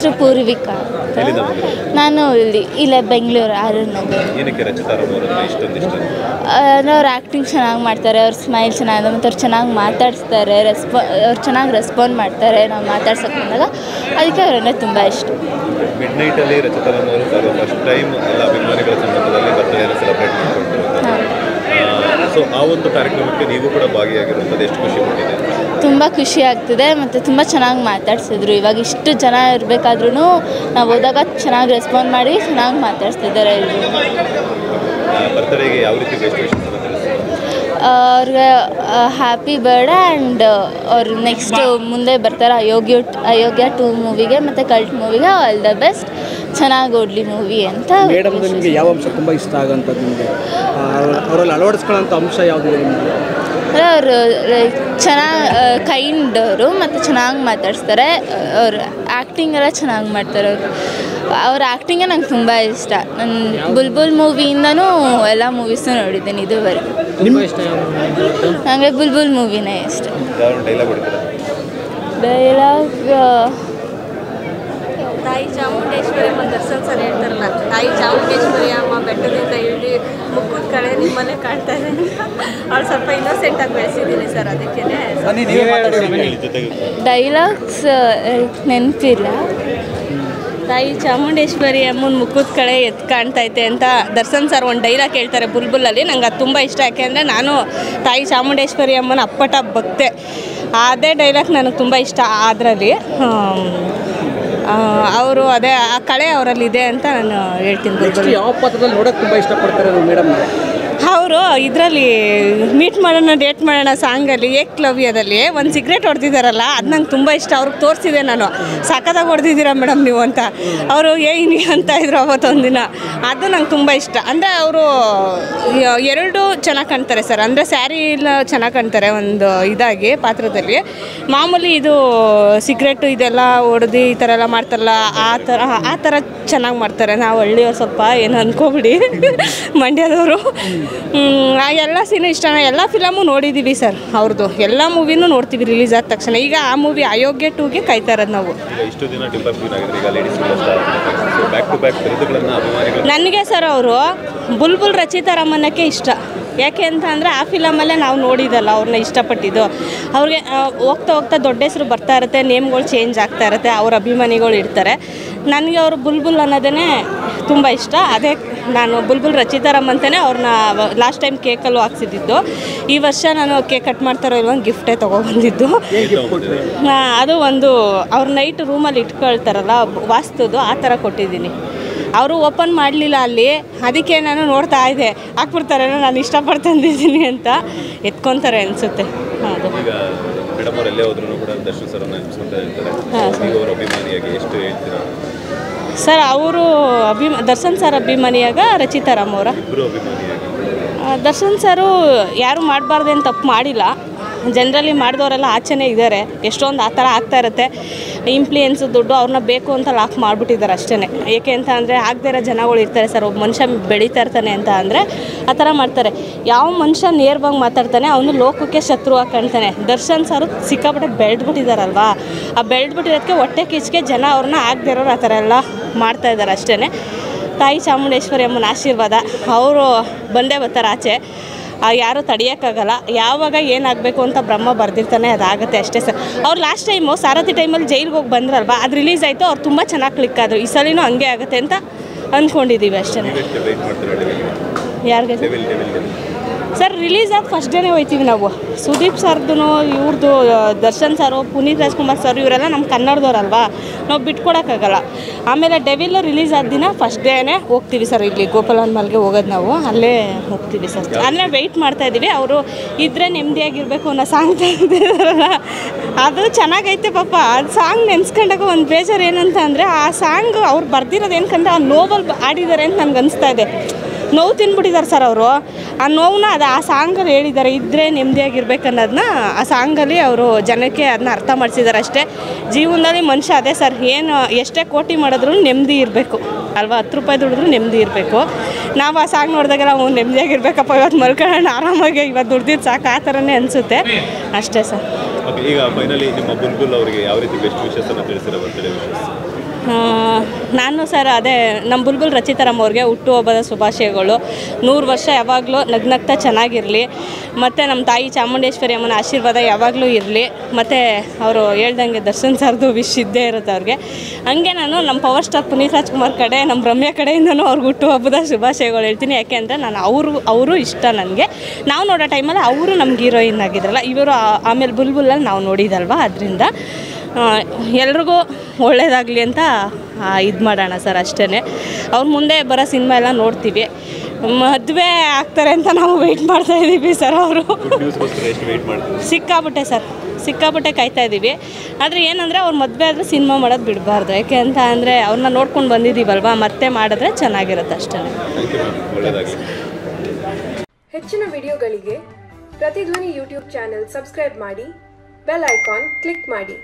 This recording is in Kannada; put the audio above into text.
ಹೆಸರು ಪೂರ್ವಿಕಾ. ನಾನು ಇಲ್ಲೇ ಬೆಂಗಳೂರು ಆರ್‌ನಗರ. ಅವ್ರು ಆ್ಯಕ್ಟಿಂಗ್ ಚೆನ್ನಾಗಿ ಮಾಡ್ತಾರೆ, ಅವ್ರ ಸ್ಮೈಲ್ ಚೆನ್ನಾಗಿದೆ, ಮತ್ತು ಅವ್ರು ಚೆನ್ನಾಗಿ ಮಾತಾಡಿಸ್ತಾರೆ, ಅವ್ರು ಚೆನ್ನಾಗಿ ರೆಸ್ಪಾಂಡ್ ಮಾಡ್ತಾರೆ ನಾವು ಮಾತಾಡ್ಸೋಕೆ ಬಂದಾಗ. ಅದಕ್ಕೆ ಅವರನ್ನೇ ತುಂಬ ಇಷ್ಟ. ಮಿಡ್ ನೈಟಲ್ಲಿ ರಚಿತಾ ರಾಮ್ ಅವರು ಫಸ್ಟ್ ಟೈಮ್ ಎಲ್ಲ ಅಭಿಮಾನಿಗಳ ಸಂಬಂಧದಲ್ಲಿ ಬರ್ತ್ಡೇನ ಸೆಲೆಬ್ರೇಟ್ ಮಾಡ್ಕೊಂಡಿರೋದು. ಸೊ ಆ ಒಂದು ಕಾರ್ಯಕ್ರಮಕ್ಕೆ ನೀವು ಕೂಡ ಭಾಗಿಯಾಗಿರುವಂಥದ್ದು ಎಷ್ಟು ಖುಷಿ ಪಟ್ಟಿದೆ? ತುಂಬ ಖುಷಿ ಆಗ್ತಿದೆ, ಮತ್ತು ತುಂಬ ಚೆನ್ನಾಗಿ ಮಾತಾಡ್ಸಿದ್ರು. ಇವಾಗ ಇಷ್ಟು ಜನ ಇರಬೇಕಾದ್ರೂ ನಾವು ಹೋದಾಗ ಚೆನ್ನಾಗಿ ರೆಸ್ಪಾಂಡ್ ಮಾಡಿ ಚೆನ್ನಾಗಿ ಮಾತಾಡ್ಸ್ತಿದ್ದಾರೆ ಎಲ್ಲರೂ. ಬರ್ತ್ಡೇಗೆ ಯಾವ ರೀತಿ ಬೆಸ್ಟ್ ವಿಶಸ್ ಅಂತ ತಿಳಿಸ್ತೀರಾ? ಅವ್ರಿಗೆ ಹ್ಯಾಪಿ ಬರ್ಡೇ ಆ್ಯಂಡ್ ಅವ್ರು ನೆಕ್ಸ್ಟ್ ಮುಂದೆ ಬರ್ತಾರೆ ಅಯೋಗ್ಯ 2 ಮೂವಿಗೆ ಮತ್ತು ಕಲ್ಟ್ ಮೂವಿಗೆ ಆಲ್ ದ ಬೆಸ್ಟ್. ಚೆನ್ನಾಗಿ ಓಡಲಿ ಮೂವಿ ಅಂತ. ಮೇಡಮ್ ನಿಮಗೆ ಯಾವ ಅಂಶ ತುಂಬ ಇಷ್ಟ ಆಗೋಂಥದ್ದು? ನಿಮಗೆ ಅವರಲ್ಲಿ ಅಳವಡಿಸ್ಕೊಳ್ಳೋಂಥ ಅಂಶ ಯಾವುದಿದೆ ನಿಮಗೆ? ಅವರು ಚೆನ್ನಾಗಿ ಕೈಂಡ್ ಅವರು, ಮತ್ತು ಚೆನ್ನಾಗಿ ಮಾತಾಡಿಸ್ತಾರೆ. ಅವ್ರು ಆ್ಯಕ್ಟಿಂಗ್ ಎಲ್ಲ ಚೆನ್ನಾಗಿ ಮಾಡ್ತಾರೆ. ಅವ್ರ ಆ್ಯಕ್ಟಿಂಗೇ ನಂಗೆ ತುಂಬ ಇಷ್ಟ. ನಾನು ಬುಲ್ಬುಲ್ ಮೂವಿಯಿಂದನೂ ಎಲ್ಲ ಮೂವೀಸು ನೋಡಿದ್ದೀನಿ ಇದುವರೆಗೆ. ನಿಮ್ಮ ಇಷ್ಟ ನನಗೆ ಬುಲ್ಬುಲ್ ಮೂವಿನೇ ಇಷ್ಟ. ಡೈಲಾಗ್ ತಾಯಿ ಚಾಮುಂಡೇಶ್ವರಿ ಅಮ್ಮ ದರ್ಶನ್ ಸರ್ ಹೇಳ್ತಾರಲ್ಲ, ತಾಯಿ ಚಾಮುಂಡೇಶ್ವರಿ ಅಮ್ಮ ಬೆಟ್ಟದಿಂದ ಇಳಿ ಮುಖದ ಕಡೆ ನಿಮ್ಮಲ್ಲೇ ಕಾಣ್ತಾ ಇದೆ. ಅವ್ರು ಸ್ವಲ್ಪ ಇನ್ನೋಸೆಂಟ್ ಆಗಿ ಬೆಳೆಸಿದ್ದೀನಿ ಸರ್, ಅದಕ್ಕೇ. ಡೈಲಾಗ್ಸ್ ನೆನಪಿಲ್ಲ. ತಾಯಿ ಚಾಮುಂಡೇಶ್ವರಿ ಅಮ್ಮನ ಮುಖದ ಕಡೆ ಎದ್ದು ಕಾಣ್ತೈತೆ ಅಂತ ದರ್ಶನ್ ಸರ್ ಒಂದು ಡೈಲಾಗ್ ಹೇಳ್ತಾರೆ ಬುಲ್ಬುಲಲ್ಲಿ. ನಂಗೆ ಅದು ತುಂಬ ಇಷ್ಟ. ಯಾಕೆಂದರೆ ನಾನು ತಾಯಿ ಚಾಮುಂಡೇಶ್ವರಿ ಅಮ್ಮನ ಅಪ್ಪಟ ಭಕ್ತೆ. ಅದೇ ಡೈಲಾಗ್ ನನಗೆ ತುಂಬ ಇಷ್ಟ. ಅದರಲ್ಲಿ ಅವರು ಅದೇ ಆ ಕಳೆ ಅವರಲ್ಲಿದೆ ಅಂತ ನಾನು ಹೇಳ್ತೀನಿ. ಬುಲ್ಬುಲ್ ಯಾವ ಪಾತ್ರದಲ್ಲಿ ನೋಡೋಕೆ ತುಂಬ ಇಷ್ಟಪಡ್ತಾರೆ ಮೇಡಮ್? ಅವರು ಇದರಲ್ಲಿ ಮೀಟ್ ಮಾಡೋಣ ಡೇಟ್ ಮಾಡೋಣ ಸಾಂಗಲ್ಲಿ ಏಕ್ಲವ್ಯದಲ್ಲಿ ಒಂದು ಸಿಗ್ರೆಟ್ ಹೊಡೆದಿದ್ದಾರಲ್ಲ, ಅದು ನಂಗೆ ತುಂಬ ಇಷ್ಟ. ಅವ್ರಿಗೆ ತೋರಿಸಿದೆ ನಾನು, ಸಖತ್ತಾಗಿ ಹೊಡೆದಿದ್ದೀರಾ ಮೇಡಮ್ ನೀವು ಅಂತ. ಅವರು ಏನಿ ಅಂತ ಇದ್ರು ಅವತ್ತೊಂದಿನ. ಅದು ನಂಗೆ ತುಂಬ ಇಷ್ಟ. ಅಂದರೆ ಅವರು ಎರಡು ಚೆನ್ನಾಗಿ ಕಾಣ್ತಾರೆ ಸರ್. ಅಂದರೆ ಸ್ಯಾರಿ ಎಲ್ಲ ಚೆನ್ನಾಗಿ ಕಾಣ್ತಾರೆ ಒಂದು ಇದಾಗಿ ಪಾತ್ರದಲ್ಲಿ. ಮಾಮೂಲಿ ಇದು ಸಿಗ್ರೆಟು ಇದೆಲ್ಲ ಹೊಡೆದು ಈ ಥರ ಎಲ್ಲ ಮಾಡ್ತಾರಲ್ಲ, ಆ ಥರ ಚೆನ್ನಾಗಿ ಮಾಡ್ತಾರೆ. ನಾವು ಹಳ್ಳಿಯವ್ರು ಸ್ವಲ್ಪ ಏನು ಅಂದ್ಕೊಬಿಡಿ ಮಂಡ್ಯದವರು. ಆ ಎಲ್ಲ ಸೀನು ಇಷ್ಟ. ಎಲ್ಲ ಫಿಲಮು ನೋಡಿದ್ದೀವಿ ಸರ್ ಅವ್ರದ್ದು. ಎಲ್ಲ ಮೂವಿನೂ ನೋಡ್ತೀವಿ ರಿಲೀಸ್ ಆದ ತಕ್ಷಣ. ಈಗ ಆ ಮೂವಿ ಅಯೋಗ್ಯ 2ಗೆ ಕಾಯ್ತಾ ಇರೋದು ನಾವು. ನನಗೆ ಸರ್ ಅವರು ಬುಲ್ಬುಲ್ ರಚಿತಾ ರಾಮನ್ನಕ್ಕೆ ಇಷ್ಟ. ಯಾಕೆ ಅಂತ ಅಂದರೆ ಆ ಫಿಲಮಲ್ಲೇ ನಾವು ನೋಡಿದ್ದಲ್ಲ ಅವ್ರನ್ನ ಇಷ್ಟಪಟ್ಟಿದ್ದು. ಅವ್ರಿಗೆ ಹೋಗ್ತಾ ಹೋಗ್ತಾ ದೊಡ್ಡ ಹೆಸರು ಬರ್ತಾ ಇರುತ್ತೆ, ನೇಮ್ಗಳು ಚೇಂಜ್ ಆಗ್ತಾ ಇರುತ್ತೆ, ಅವ್ರ ಅಭಿಮಾನಿಗಳು ಇರ್ತಾರೆ. ನನಗೆ ಅವರು ಬುಲ್ಬುಲ್ ಅನ್ನೋದೇ ತುಂಬ ಇಷ್ಟ. ಅದೇ ನಾನು ಬುಲ್ಬುಲ್ ರಚಿತಾ ರಾಮ್ ಅಂತಲೇ ಅವ್ರನ್ನ ಲಾಸ್ಟ್ ಟೈಮ್ ಕೇಕಲ್ಲೂ ಹಾಕ್ಸಿದ್ದು. ಈ ವರ್ಷ ನಾನು ಕೇಕ್ ಕಟ್ ಮಾಡ್ತಾರೋ ಇಲ್ವೋ ಗಿಫ್ಟೇ ತೊಗೊಬಂದಿದ್ದು. ಅದು ಒಂದು ಅವ್ರ ನೈಟ್ ರೂಮಲ್ಲಿ ಇಟ್ಕೊಳ್ತಾರಲ್ಲ ವಾಸ್ತುದು, ಆ ಥರ ಕೊಟ್ಟಿದ್ದೀನಿ. ಅವರು ಓಪನ್ ಮಾಡಲಿಲ್ಲ ಅಲ್ಲಿ, ಅದಕ್ಕೆ ನಾನು ನೋಡ್ತಾ ಇದ್ದೆ ಹಾಕ್ಬಿಡ್ತಾರೆ, ನಾನು ಇಷ್ಟಪಡ್ತಂದಿದ್ದೀನಿ ಅಂತ ಎತ್ಕೊತಾರೆ ಅನಿಸುತ್ತೆ. ಹೌದು ಸರ್. ಅವರು ದರ್ಶನ್ ಸರ್ ಅಭಿಮಾನಿಯಾಗ ರಚಿತಾ ರಾಮ್ ಅವರ? ದರ್ಶನ್ ಸರು ಯಾರು ಮಾಡಬಾರ್ದು ಅಂತ ತಪ್ಪು ಮಾಡಿಲ್ಲ. ಜನರಲಿ ಮಾಡಿದವರೆಲ್ಲ ಆಚೆನೇ ಇದ್ದಾರೆ. ಎಷ್ಟೊಂದು ಆ ಥರ ಆಗ್ತಾ ಇರುತ್ತೆ. ಇಂಪ್ಲೂಯೆನ್ಸ್ ದುಡ್ಡು ಅವ್ರನ್ನ ಬೇಕು ಅಂತ ಲಾಕ್ ಮಾಡಿಬಿಟ್ಟಿದ್ದಾರೆ ಅಷ್ಟೇ. ಏಕೆ ಅಂತ ಅಂದರೆ ಆಗದೇ ಇರೋ ಜನಗಳು ಇರ್ತಾರೆ ಸರ್. ಒಬ್ಬ ಮನುಷ್ಯ ಬೆಳೀತಾ ಇರ್ತಾನೆ ಅಂತ ಅಂದರೆ ಆ ಥರ ಮಾಡ್ತಾರೆ. ಯಾವ ಮನುಷ್ಯ ನೇರವಾಗಿ ಮಾತಾಡ್ತಾನೆ ಅವನು ಲೋಕಕ್ಕೆ ಶತ್ರುವಾಗಿ ಕಾಣ್ತಾನೆ. ದರ್ಶನ್ ಸರು ಸಿಕ್ಕಾಪಟ್ಟೆ ಬೆಳೆದ್ಬಿಟ್ಟಿದ್ದಾರಲ್ವಾ, ಆ ಬೆಳೆದ್ಬಿಟ್ಟಿರೋದಕ್ಕೆ ಹೊಟ್ಟೆ ಕಿಚ್ಚಿಗೆ ಜನ ಅವ್ರನ್ನ ಆಗದೇ ಇರೋರು ಆ ಥರ ಎಲ್ಲ ಮಾಡ್ತಾಯಿದ್ದಾರೆ ಅಷ್ಟೇ. ತಾಯಿ ಚಾಮುಂಡೇಶ್ವರಿ ಅಮ್ಮನ ಆಶೀರ್ವಾದ ಅವರು ಬಂದೇ ಬರ್ತಾರೆ ಆಚೆ. ಯಾರೂ ತಡೆಯೋಕ್ಕಾಗಲ್ಲ. ಯಾವಾಗ ಏನಾಗಬೇಕು ಅಂತ ಬ್ರಹ್ಮ ಬರ್ದಿರ್ತಾನೆ ಅದಾಗುತ್ತೆ ಅಷ್ಟೇ ಸರ್. ಅವ್ರು ಲಾಸ್ಟ್ ಟೈಮು ಸಾರಥಿ ಟೈಮಲ್ಲಿ ಜೈಲಿಗೆ ಹೋಗಿ ಬಂದ್ರಲ್ವ, ಅದು ರಿಲೀಸ್ ಆಯಿತು. ಅವ್ರು ತುಂಬ ಚೆನ್ನಾಗಿ ಕ್ಲಿಕ್ ಆದರು. ಈ ಸಲಿನೂ ಹಂಗೆ ಆಗುತ್ತೆ ಅಂತ ಅಂದ್ಕೊಂಡಿದ್ದೀವಿ ಅಷ್ಟೇ. ಯಾರಿಗೆ ಸರ್ ರಿಲೀಸ್ ಆದ ಫಸ್ಟ್ ಡೇನೇ ಹೋಗ್ತೀವಿ ನಾವು. ಸುದೀಪ್ ಸರ್ದು, ಇವ್ರದ್ದು ದರ್ಶನ್ ಸರು, ಪುನೀತ್ ರಾಜ್ಕುಮಾರ್ ಸರ್ ಇವರೆಲ್ಲ ನಮ್ಮ ಕನ್ನಡದವ್ರಲ್ವಾ, ನಾವು ಬಿಟ್ಕೊಡೋಕ್ಕಾಗಲ್ಲ. ಆಮೇಲೆ ಡೆವಿಲ್ ರಿಲೀಸ್ ಆದ ದಿನ ಫಸ್ಟ್ ಡೇನೇ ಹೋಗ್ತೀವಿ ಸರ್. ಇಲ್ಲಿ ಗೋಪಾಲನ್ ಮಾಲ್ಗೆ ಹೋಗೋದು ನಾವು, ಅಲ್ಲೇ ಹೋಗ್ತೀವಿ ಸರ್. ಅಂದರೆ ವೆಯ್ಟ್ ಮಾಡ್ತಾಯಿದ್ದೀವಿ. ಅವರು ಇದ್ದರೆ ನೆಮ್ಮದಿಯಾಗಿರಬೇಕು ಅನ್ನೋ ಸಾಂಗ್ ತೆಗೆದಿದ್ದಾರಲ್ಲ, ಅದು ಚೆನ್ನಾಗೈತೆ ಪಾಪ. ಅದು ಸಾಂಗ್ ನೆನೆಸ್ಕೊಂಡಾಗ ಒಂದು ಬೇಜಾರು ಏನಂತ ಅಂದರೆ, ಆ ಸಾಂಗ್ ಅವ್ರು ಬರ್ದಿರೋದು ಏನಕ್ಕಂದ್ರೆ ಆ ನೋವಲ್ ಆಡಿದ್ದಾರೆ ಅಂತ ನನಗೆ ಅನಿಸ್ತಾ ಇದೆ. ನೋವು ತಿನ್ಬಿಟ್ಟಿದ್ದಾರೆ ಸರ್ ಅವರು. ಆ ನೋವನ್ನ ಆ ಸಾಂಗಲ್ಲಿ ಹೇಳಿದ್ದಾರೆ. ಇದ್ದರೆ ನೆಮ್ಮದಿಯಾಗಿರ್ಬೇಕು ಅನ್ನೋದನ್ನ ಆ ಸಾಂಗಲ್ಲಿ ಅವರು ಜನಕ್ಕೆ ಅದನ್ನ ಅರ್ಥ ಮಾಡಿಸಿದ್ದಾರೆ ಅಷ್ಟೇ. ಜೀವನದಲ್ಲಿ ಮನುಷ್ಯ ಅದೇ ಸರ್, ಏನು ಎಷ್ಟೇ ಕೋಟಿ ಮಾಡಿದ್ರು ನೆಮ್ಮದಿ ಇರಬೇಕು ಅಲ್ವಾ. 10 ರೂಪಾಯಿ ದುಡಿದ್ರೂ ನೆಮ್ಮದಿ ಇರಬೇಕು. ನಾವು ಆ ಸಾಂಗ್ ನೋಡಿದಾಗ ನಾವು ನೆಮ್ಮದಿಯಾಗಿರ್ಬೇಕಪ್ಪ, ಇವತ್ತು ಮಲ್ಕೊಳ್ಳೋಣ ಆರಾಮಾಗಿ, ಇವತ್ತು ದುಡ್ದಿದ್ದು ಸಾಕು, ಆ ಥರನೇ ಅನಿಸುತ್ತೆ ಅಷ್ಟೇ ಸರ್. ಈಗ ಫೈನಲಿ ನಿಮ್ಮ ಬುಲ್ಬುಲ್ ಅವರಿಗೆ ಯಾವ ರೀತಿ ಬೆಸ್ಟ್ ವಿಶಸ್ ಅನ್ನು ತಿಳಿಸಿರೋ ಬರ್ತ್ಡೇ ವಿಶಸ್? ನಾನು ಸರ್ ಅದೇ ನಮ್ಮ ಬುಲ್ಬುಲ್ ರಚಿತಾರಾಮ್ ಅವ್ರಿಗೆ ಹುಟ್ಟುಹಬ್ಬದ ಶುಭಾಶಯಗಳು. 100 ವರ್ಷ ಯಾವಾಗಲೂ ನಗ್ನಗ್ತಾ ಚೆನ್ನಾಗಿರಲಿ, ಮತ್ತು ನಮ್ಮ ತಾಯಿ ಚಾಮುಂಡೇಶ್ವರಿ ಅಮ್ಮನ ಆಶೀರ್ವಾದ ಯಾವಾಗಲೂ ಇರಲಿ. ಮತ್ತು ಅವರು ಹೇಳ್ದಂಗೆ ದರ್ಶನ್ ಸರ್ದು ವಿಶ್ ಇದ್ದೇ ಇರುತ್ತೆ ಅವ್ರಿಗೆ. ಹಂಗೆ ನಾನು ನಮ್ಮ ಪವರ್ ಸ್ಟಾರ್ ಪುನೀತ್ ರಾಜ್ಕುಮಾರ್ ಕಡೆ, ನಮ್ಮ ರಮ್ಯಾ ಕಡೆಯಿಂದನೂ ಅವ್ರಿಗೆ ಹುಟ್ಟುಹಬ್ಬದ ಶುಭಾಶಯಗಳು ಹೇಳ್ತೀನಿ. ಯಾಕೆಂದರೆ ನಾನು ಅವರು ಇಷ್ಟ ನನಗೆ. ನಾವು ನೋಡೋ ಟೈಮಲ್ಲಿ ಅವರು ನಮ್ಗೆ ಹೀರೋಯಿನ್ ಆಗಿದ್ರಲ್ಲ, ಇವರು ಆಮೇಲೆ ಬುಲ್ಬುಲಲ್ಲಿ ನಾವು ನೋಡಿದಲ್ವ, ಅದರಿಂದ ಎಲ್ರಿಗೂ ಒಳ್ಳೇದಾಗಲಿ ಅಂತ ಇದು ಮಾಡೋಣ ಸರ್, ಅಷ್ಟೇ. ಅವ್ರ ಮುಂದೆ ಬರೋ ಸಿನಿಮಾ ಎಲ್ಲ ನೋಡ್ತೀವಿ. ಮದುವೆ ಆಗ್ತಾರೆ ಅಂತ ನಾವು ವೆಯ್ಟ್ ಮಾಡ್ತಾಯಿದ್ದೀವಿ ಸರ್. ಅವರು ಸಿಕ್ಕಾಬಿಟ್ಟೆ ಕಾಯ್ತಾ ಇದ್ದೀವಿ. ಆದರೆ ಏನಂದರೆ ಅವ್ರು ಮದುವೆ ಆದರೆ ಸಿನಿಮಾ ಮಾಡೋದು ಬಿಡಬಾರ್ದು. ಯಾಕೆ ಅಂತ ಅಂದರೆ ಅವ್ರನ್ನ ನೋಡ್ಕೊಂಡು ಬಂದಿದ್ದೀವಲ್ವ, ಮತ್ತೆ ಮಾಡಿದ್ರೆ ಚೆನ್ನಾಗಿರುತ್ತೆ ಅಷ್ಟೇ. ಹೆಚ್ಚಿನ ವಿಡಿಯೋಗಳಿಗೆ ಪ್ರತಿಧ್ವನಿ ಯೂಟ್ಯೂಬ್ ಚಾನೆಲ್ ಸಬ್ಸ್ಕ್ರೈಬ್ ಮಾಡಿ, ಬೆಲ್ ಐಕಾನ್ ಕ್ಲಿಕ್ ಮಾಡಿ.